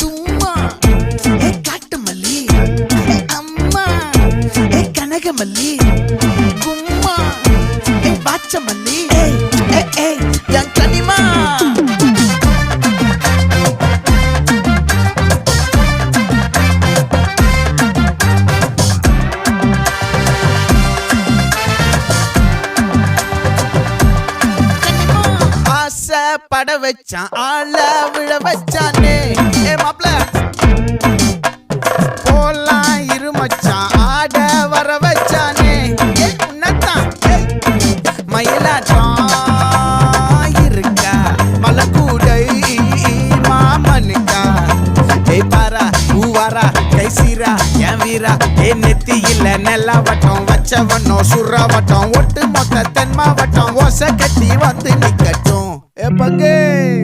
தும்மா ஏ காட்டு மல்லி ஏ அம்மா ஏ கனகமல்லி கும்மா ஏ பாச்ச மல்லி ஏ என் கனிமா பட வச்சான் ஆள விழ வச்சானே ஏ மாப்ள போலாம் இருமச்சான் ஆட வர வச்சானே ஏ உன்னத்தான் மயிலாட்டம் இருக்கா மலக்கூடை மாமனுக்கா ஏய் பாரா பூவாரா கைசீரா என் வீரா ஏ நெத்தி இல்ல நெல்லா வட்டம் வச்சவனோ சுறா வட்டம் ஒட்டு மொத்த தென் மாவட்டம் ஓசை கட்டி வந்து நிக்கட்டும். É pra quem?